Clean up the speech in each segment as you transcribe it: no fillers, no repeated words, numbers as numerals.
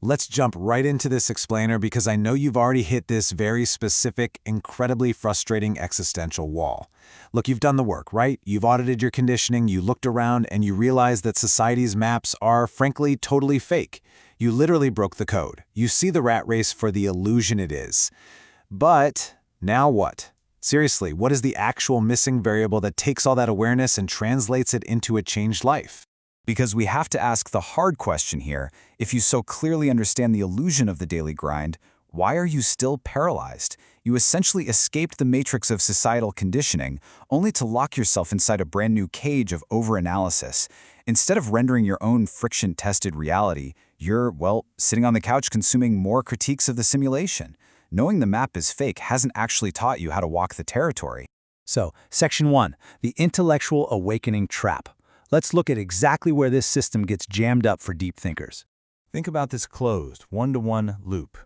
Let's jump right into this explainer because I know you've already hit this very specific, incredibly frustrating existential wall. Look, you've done the work, right? You've audited your conditioning, you looked around, and you realized that society's maps are, frankly, totally fake. You literally broke the code. You see the rat race for the illusion it is. But now what? Seriously, what is the actual missing variable that takes all that awareness and translates it into a changed life? Because we have to ask the hard question here. If you so clearly understand the illusion of the daily grind, why are you still paralyzed? You essentially escaped the matrix of societal conditioning, only to lock yourself inside a brand new cage of overanalysis. Instead of rendering your own friction-tested reality, you're, well, sitting on the couch consuming more critiques of the simulation. Knowing the map is fake hasn't actually taught you how to walk the territory. So, Section 1, the intellectual awakening trap. Let's look at exactly where this system gets jammed up for deep thinkers. Think about this closed, one-to-one loop.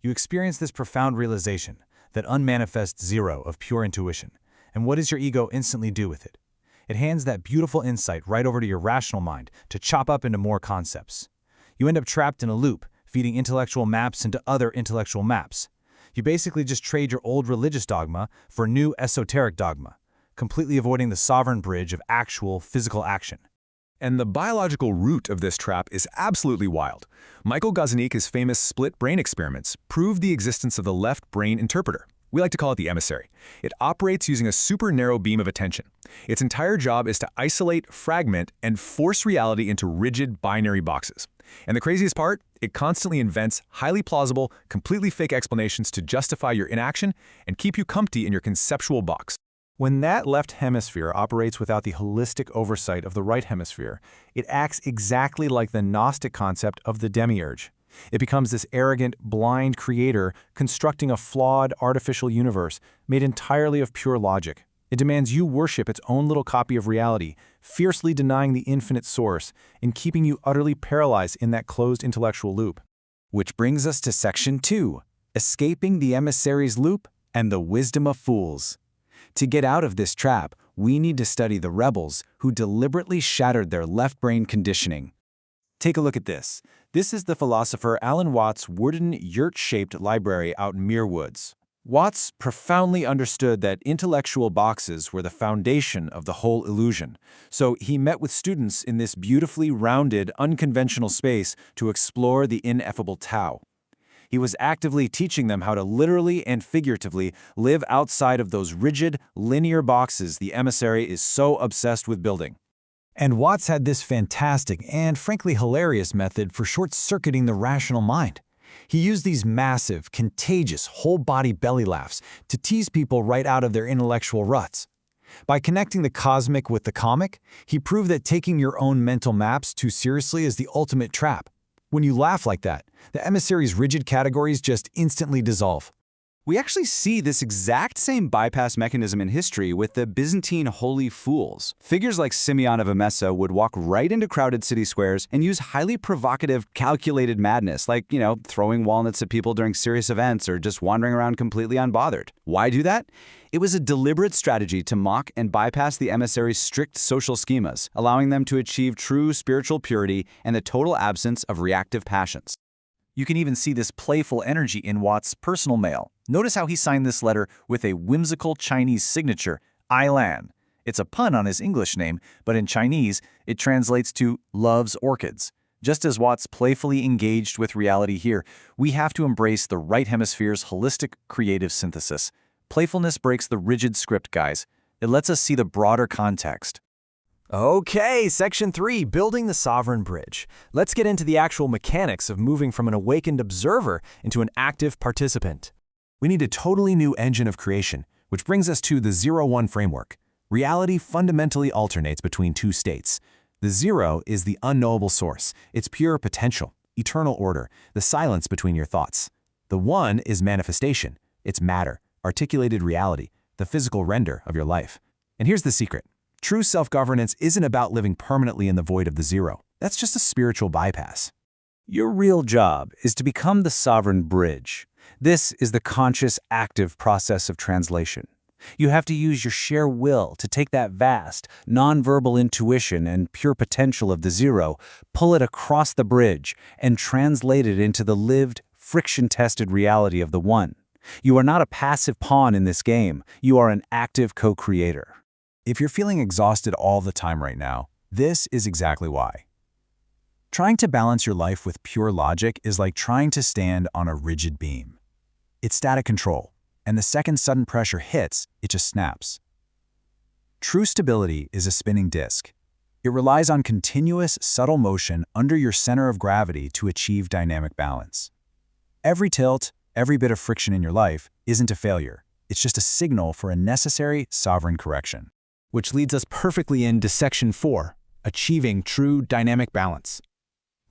You experience this profound realization, that unmanifest zero of pure intuition. And what does your ego instantly do with it? It hands that beautiful insight right over to your rational mind to chop up into more concepts. You end up trapped in a loop, feeding intellectual maps into other intellectual maps. You basically just trade your old religious dogma for a new esoteric dogma, completely avoiding the sovereign bridge of actual physical action. And the biological root of this trap is absolutely wild. Michael Gazzaniga's famous split brain experiments proved the existence of the left brain interpreter. We like to call it the emissary. It operates using a super narrow beam of attention. Its entire job is to isolate, fragment, and force reality into rigid binary boxes. And the craziest part? It constantly invents highly plausible, completely fake explanations to justify your inaction and keep you comfy in your conceptual box. When that left hemisphere operates without the holistic oversight of the right hemisphere, it acts exactly like the Gnostic concept of the demiurge. It becomes this arrogant, blind creator constructing a flawed, artificial universe made entirely of pure logic. It demands you worship its own little copy of reality, fiercely denying the infinite source and keeping you utterly paralyzed in that closed intellectual loop. Which brings us to Section 2, escaping the emissary's loop and the wisdom of fools. To get out of this trap, we need to study the rebels who deliberately shattered their left brain conditioning. Take a look at this. This is the philosopher Alan Watts' wooden, yurt-shaped library out in Muir Woods. Watts profoundly understood that intellectual boxes were the foundation of the whole illusion, so he met with students in this beautifully rounded, unconventional space to explore the ineffable Tao. He was actively teaching them how to literally and figuratively live outside of those rigid, linear boxes the emissary is so obsessed with building. And Watts had this fantastic and frankly hilarious method for short-circuiting the rational mind. He used these massive, contagious, whole-body belly laughs to tease people right out of their intellectual ruts. By connecting the cosmic with the comic, he proved that taking your own mental maps too seriously is the ultimate trap. When you laugh like that, the emissary's rigid categories just instantly dissolve. We actually see this exact same bypass mechanism in history with the Byzantine holy fools. Figures like Simeon of Emesa would walk right into crowded city squares and use highly provocative, calculated madness, like, throwing walnuts at people during serious events or just wandering around completely unbothered. Why do that? It was a deliberate strategy to mock and bypass the emissary's strict social schemas, allowing them to achieve true spiritual purity and the total absence of reactive passions. You can even see this playful energy in Watts' personal mail. Notice how he signed this letter with a whimsical Chinese signature, Ailan. It's a pun on his English name, but in Chinese, it translates to loves orchids. Just as Watts playfully engaged with reality here, we have to embrace the right hemisphere's holistic creative synthesis. Playfulness breaks the rigid script, guys. It lets us see the broader context. Okay, Section 3, building the sovereign bridge. Let's get into the actual mechanics of moving from an awakened observer into an active participant. We need a totally new engine of creation, which brings us to the 0-1 framework. Reality fundamentally alternates between two states. The 0 is the unknowable source, its pure potential, eternal order, the silence between your thoughts. The 1 is manifestation, it's matter, articulated reality, the physical render of your life. And here's the secret. True self-governance isn't about living permanently in the void of the 0. That's just a spiritual bypass. Your real job is to become the sovereign bridge. This is the conscious, active process of translation. You have to use your sheer will to take that vast, nonverbal intuition and pure potential of the zero, pull it across the bridge, and translate it into the lived, friction-tested reality of the one. You are not a passive pawn in this game. You are an active co-creator. If you're feeling exhausted all the time right now, this is exactly why. Trying to balance your life with pure logic is like trying to stand on a rigid beam. It's static control, and the second sudden pressure hits, it just snaps. True stability is a spinning disk. It relies on continuous, subtle motion under your center of gravity to achieve dynamic balance. Every tilt, every bit of friction in your life isn't a failure. It's just a signal for a necessary, sovereign correction. Which leads us perfectly into Section 4, Achieving True Dynamic Balance.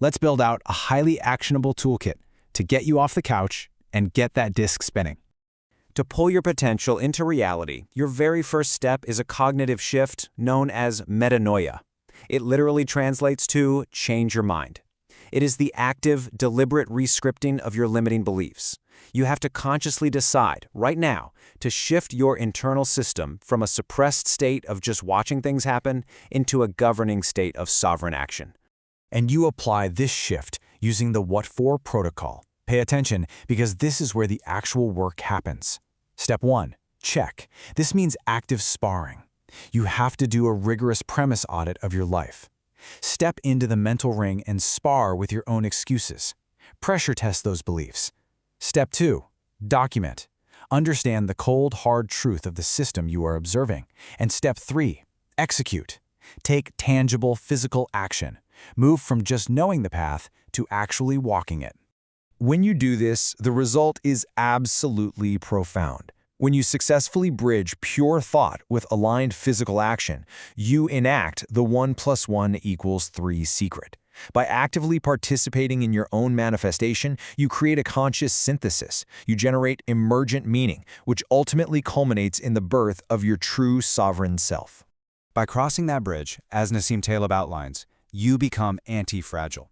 Let's build out a highly actionable toolkit to get you off the couch and get that disc spinning. To pull your potential into reality, your very first step is a cognitive shift known as metanoia. It literally translates to change your mind. It is the active, deliberate rescripting of your limiting beliefs. You have to consciously decide, right now, to shift your internal system from a suppressed state of just watching things happen into a governing state of sovereign action. And you apply this shift using the what-for protocol. Pay attention, because this is where the actual work happens. Step 1, check. This means active sparring. You have to do a rigorous premise audit of your life. Step into the mental ring and spar with your own excuses. Pressure test those beliefs. Step 2, document. Understand the cold, hard truth of the system you are observing. And Step 3, execute. Take tangible, physical action. Move from just knowing the path to actually walking it. When you do this, the result is absolutely profound. When you successfully bridge pure thought with aligned physical action, you enact the 1 + 1 = 3 secret. By actively participating in your own manifestation, you create a conscious synthesis. You generate emergent meaning, which ultimately culminates in the birth of your true sovereign self. By crossing that bridge, as Nassim Taleb outlines, you become antifragile.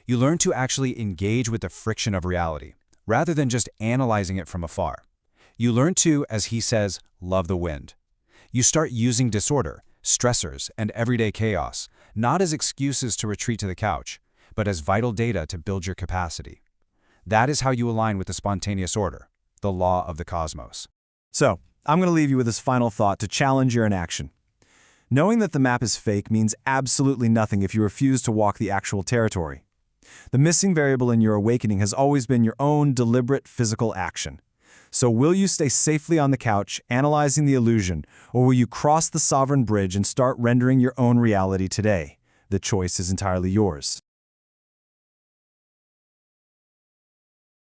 You learn to actually engage with the friction of reality, rather than just analyzing it from afar. You learn to, as he says, love the wind. You start using disorder, stressors, and everyday chaos, not as excuses to retreat to the couch, but as vital data to build your capacity. That is how you align with the spontaneous order, the law of the cosmos. So, I'm going to leave you with this final thought to challenge your inaction. Knowing that the map is fake means absolutely nothing if you refuse to walk the actual territory. The missing variable in your awakening has always been your own deliberate physical action. So will you stay safely on the couch, analyzing the illusion, or will you cross the sovereign bridge and start rendering your own reality today? The choice is entirely yours.